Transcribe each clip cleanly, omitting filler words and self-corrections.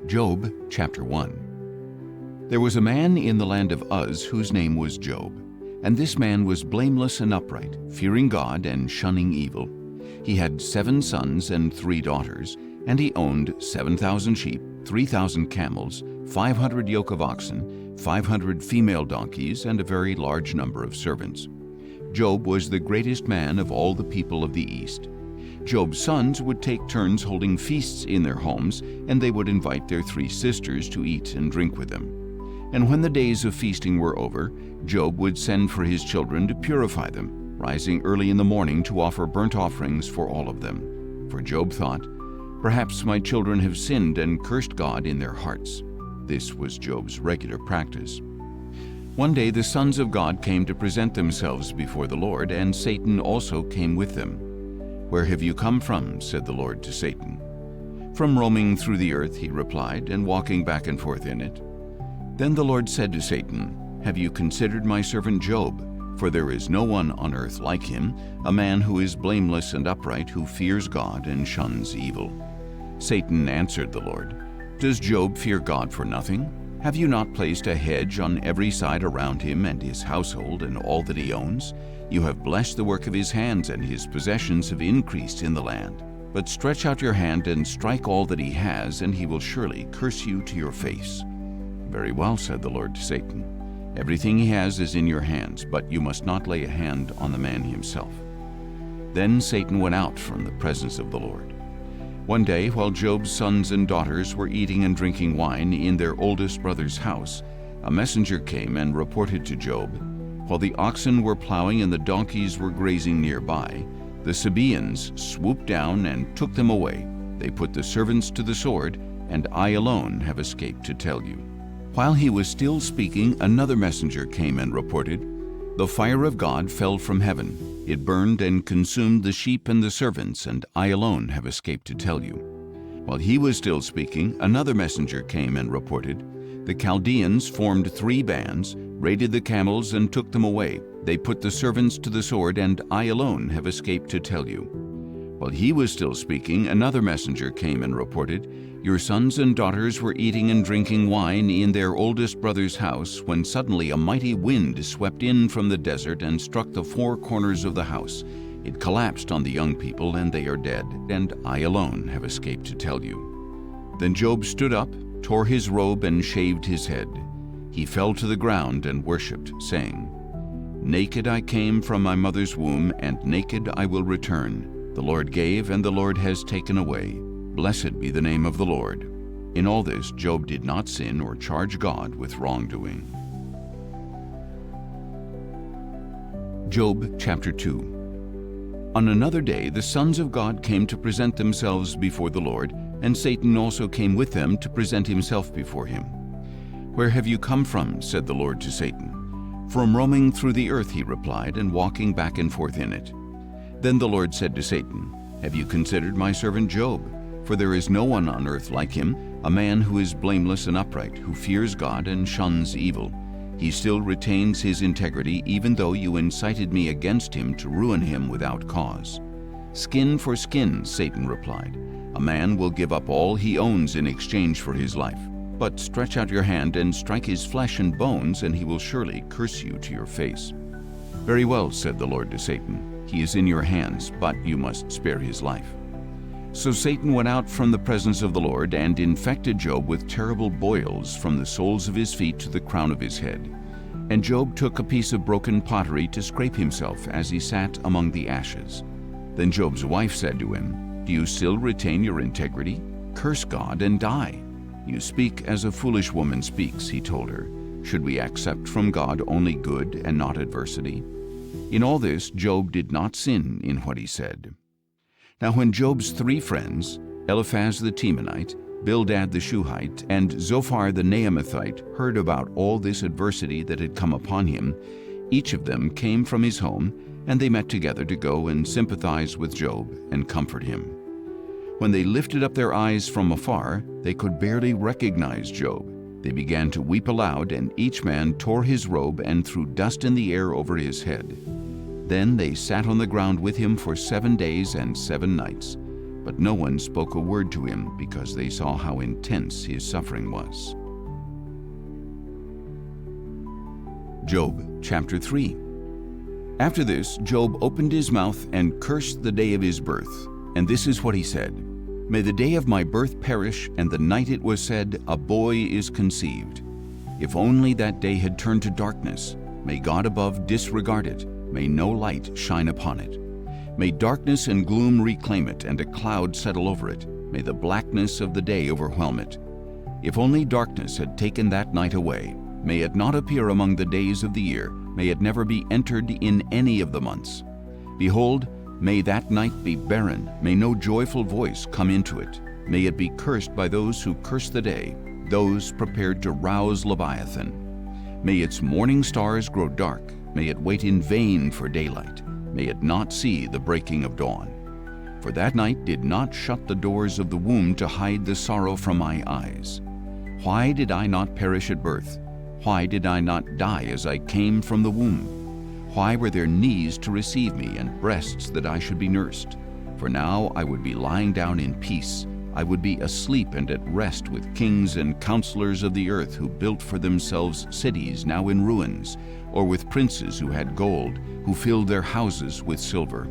Job chapter 1. There was a man in the land of Uz whose name was Job, and this man was blameless and upright, fearing God and shunning evil. He had 7 sons and 3 daughters, and he owned 7,000 sheep, 3,000 camels, 500 yoke of oxen, 500 female donkeys, and a very large number of servants. Job was the greatest man of all the people of the East. Job's sons would take turns holding feasts in their homes, and they would invite their 3 sisters to eat and drink with them. And when the days of feasting were over, Job would send for his children to purify them, rising early in the morning to offer burnt offerings for all of them. For Job thought, "Perhaps my children have sinned and cursed God in their hearts." This was Job's regular practice. One day the sons of God came to present themselves before the Lord, and Satan also came with them. "Where have you come from?" said the Lord to Satan. "From roaming through the earth," he replied, "and walking back and forth in it." Then the Lord said to Satan, "Have you considered my servant Job? For there is no one on earth like him, a man who is blameless and upright, who fears God and shuns evil." Satan answered the Lord, "Does Job fear God for nothing? Have you not placed a hedge on every side around him and his household and all that he owns? You have blessed the work of his hands, and his possessions have increased in the land. But stretch out your hand and strike all that he has, and he will surely curse you to your face." "Very well," said the Lord to Satan. "Everything he has is in your hands, but you must not lay a hand on the man himself." Then Satan went out from the presence of the Lord. One day, while Job's sons and daughters were eating and drinking wine in their oldest brother's house, a messenger came and reported to Job, "While the oxen were plowing and the donkeys were grazing nearby, the Sabaeans swooped down and took them away. They put the servants to the sword, and I alone have escaped to tell you." While he was still speaking, another messenger came and reported, "The fire of God fell from heaven. It burned and consumed the sheep and the servants, and I alone have escaped to tell you." While he was still speaking, another messenger came and reported, "The Chaldeans formed 3 bands, raided the camels and took them away. They put the servants to the sword, and I alone have escaped to tell you." While he was still speaking, another messenger came and reported, "Your sons and daughters were eating and drinking wine in their oldest brother's house, when suddenly a mighty wind swept in from the desert and struck the 4 corners of the house. It collapsed on the young people, and they are dead, and I alone have escaped to tell you." Then Job stood up, tore his robe, and shaved his head. He fell to the ground and worshipped, saying, "Naked I came from my mother's womb, and naked I will return. The Lord gave, and the Lord has taken away. Blessed be the name of the Lord." In all this, Job did not sin or charge God with wrongdoing. Job chapter 2. On another day, the sons of God came to present themselves before the Lord, and Satan also came with them to present himself before him. "Where have you come from?" said the Lord to Satan. "From roaming through the earth," he replied, "and walking back and forth in it." Then the Lord said to Satan, "Have you considered my servant Job? For there is no one on earth like him, a man who is blameless and upright, who fears God and shuns evil. He still retains his integrity, even though you incited me against him to ruin him without cause." "Skin for skin," Satan replied. "A man will give up all he owns in exchange for his life. But stretch out your hand and strike his flesh and bones, and he will surely curse you to your face." "Very well," said the Lord to Satan. "He is in your hands, but you must spare his life." So Satan went out from the presence of the Lord and infected Job with terrible boils from the soles of his feet to the crown of his head. And Job took a piece of broken pottery to scrape himself as he sat among the ashes. Then Job's wife said to him, "Do you still retain your integrity? Curse God and die." "You speak as a foolish woman speaks," he told her. "Should we accept from God only good and not adversity?" In all this, Job did not sin in what he said. Now when Job's 3 friends, Eliphaz the Temanite, Bildad the Shuhite, and Zophar the Naamathite, heard about all this adversity that had come upon him, each of them came from his home, and they met together to go and sympathize with Job and comfort him. When they lifted up their eyes from afar, they could barely recognize Job. They began to weep aloud, and each man tore his robe and threw dust in the air over his head. Then they sat on the ground with him for 7 days and 7 nights. but no one spoke a word to him because they saw how intense his suffering was. Job chapter 3. After this, Job opened his mouth and cursed the day of his birth. And this is what he said: "May the day of my birth perish, and the night it was said, a boy is conceived. If only that day had turned to darkness. May God above disregard it. May no light shine upon it. May darkness and gloom reclaim it, and a cloud settle over it. May the blackness of the day overwhelm it. If only darkness had taken that night away. May it not appear among the days of the year. May it never be entered in any of the months. Behold, may that night be barren. May no joyful voice come into it. May it be cursed by those who curse the day, those prepared to rouse Leviathan. May its morning stars grow dark. May it wait in vain for daylight. May it not see the breaking of dawn. For that night did not shut the doors of the womb to hide the sorrow from my eyes. Why did I not perish at birth? Why did I not die as I came from the womb? Why were there knees to receive me and breasts that I should be nursed? For now I would be lying down in peace. I would be asleep and at rest with kings and counselors of the earth who built for themselves cities now in ruins, or with princes who had gold, who filled their houses with silver.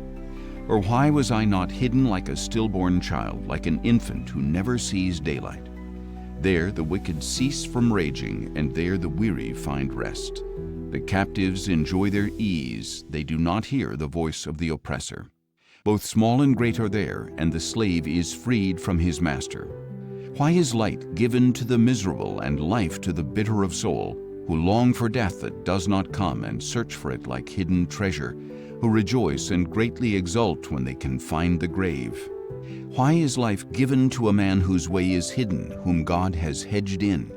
Or why was I not hidden like a stillborn child, like an infant who never sees daylight? There the wicked cease from raging, and there the weary find rest. The captives enjoy their ease, they do not hear the voice of the oppressor. Both small and great are there, and the slave is freed from his master. Why is light given to the miserable, and life to the bitter of soul, who long for death that does not come, and search for it like hidden treasure, who rejoice and greatly exult when they can find the grave? Why is life given to a man whose way is hidden, whom God has hedged in?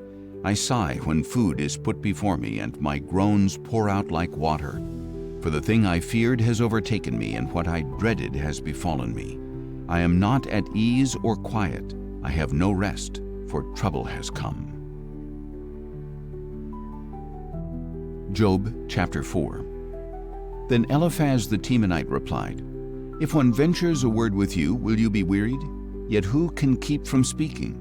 I sigh when food is put before me, and my groans pour out like water. For the thing I feared has overtaken me, and what I dreaded has befallen me. I am not at ease or quiet. I have no rest, for trouble has come. Job chapter 4. Then Eliphaz the Temanite replied, "If one ventures a word with you, will you be wearied? Yet who can keep from speaking?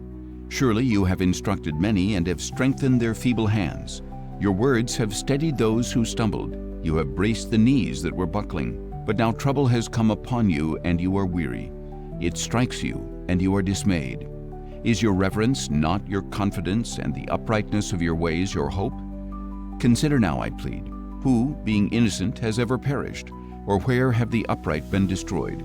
Surely you have instructed many and have strengthened their feeble hands. Your words have steadied those who stumbled. You have braced the knees that were buckling. But now trouble has come upon you, and you are weary. It strikes you, and you are dismayed. Is your reverence not your confidence, and the uprightness of your ways your hope? Consider now, I plead, who, being innocent, has ever perished? Or where have the upright been destroyed?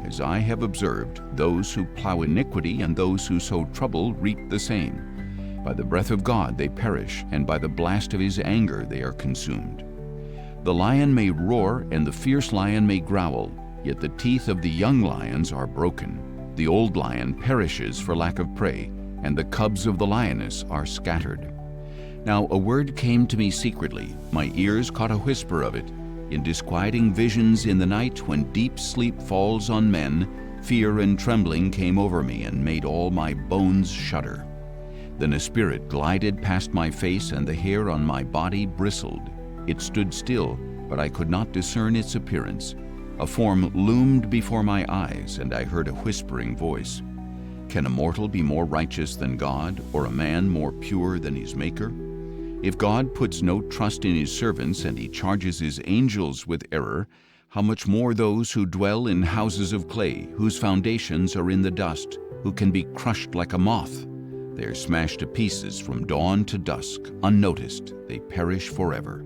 As I have observed, those who plow iniquity and those who sow trouble reap the same. By the breath of God they perish, and by the blast of his anger they are consumed. The lion may roar, and the fierce lion may growl, yet the teeth of the young lions are broken. The old lion perishes for lack of prey, and the cubs of the lioness are scattered. Now a word came to me secretly, my ears caught a whisper of it. In disquieting visions in the night, when deep sleep falls on men, fear and trembling came over me and made all my bones shudder. Then a spirit glided past my face, and the hair on my body bristled. It stood still, but I could not discern its appearance. A form loomed before my eyes, and I heard a whispering voice. Can a mortal be more righteous than God, or a man more pure than his Maker? If God puts no trust in his servants, and he charges his angels with error, how much more those who dwell in houses of clay, whose foundations are in the dust, who can be crushed like a moth? They are smashed to pieces from dawn to dusk, unnoticed, they perish forever.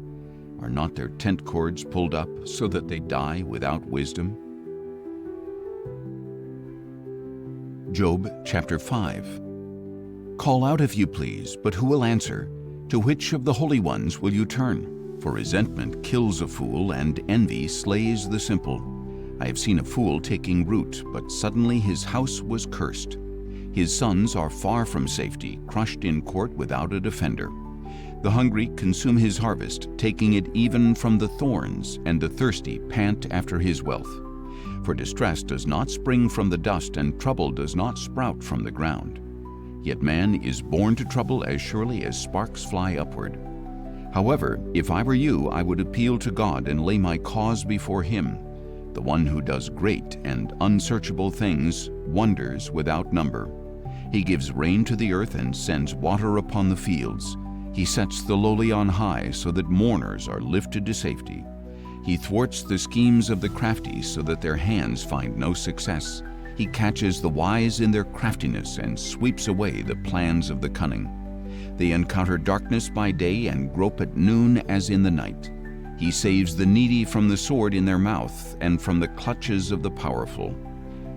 Are not their tent cords pulled up so that they die without wisdom? Job chapter 5. Call out if you please, but who will answer? To which of the holy ones will you turn? For resentment kills a fool, and envy slays the simple. I have seen a fool taking root, but suddenly his house was cursed. His sons are far from safety, crushed in court without a defender. The hungry consume his harvest, taking it even from the thorns, and the thirsty pant after his wealth. For distress does not spring from the dust, and trouble does not sprout from the ground. Yet man is born to trouble as surely as sparks fly upward. However, if I were you, I would appeal to God and lay my cause before him. the one who does great and unsearchable things, wonders without number. He gives rain to the earth and sends water upon the fields. He sets the lowly on high so that mourners are lifted to safety. He thwarts the schemes of the crafty so that their hands find no success. He catches the wise in their craftiness and sweeps away the plans of the cunning. They encounter darkness by day and grope at noon as in the night. He saves the needy from the sword in their mouth and from the clutches of the powerful.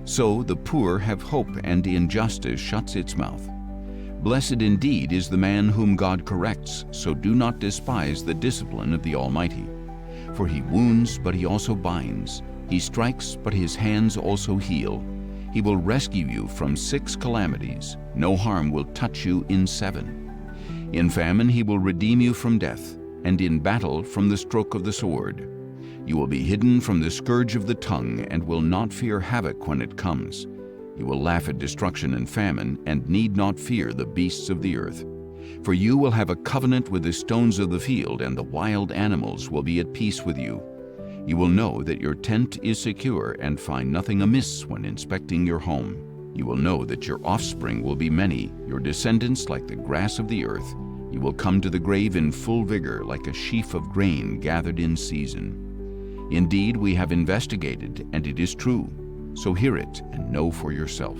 So the poor have hope, and injustice shuts its mouth. Blessed indeed is the man whom God corrects, so do not despise the discipline of the Almighty. For he wounds, but he also binds. He strikes, but his hands also heal. He will rescue you from 6 calamities. No harm will touch you in 7. In famine he will redeem you from death, and in battle from the stroke of the sword. You will be hidden from the scourge of the tongue, and will not fear havoc when it comes. You will laugh at destruction and famine, and need not fear the beasts of the earth. For you will have a covenant with the stones of the field, and the wild animals will be at peace with you. You will know that your tent is secure, and find nothing amiss when inspecting your home. You will know that your offspring will be many, your descendants like the grass of the earth. You will come to the grave in full vigor, like a sheaf of grain gathered in season. Indeed, we have investigated, and it is true. So hear it and know for yourself.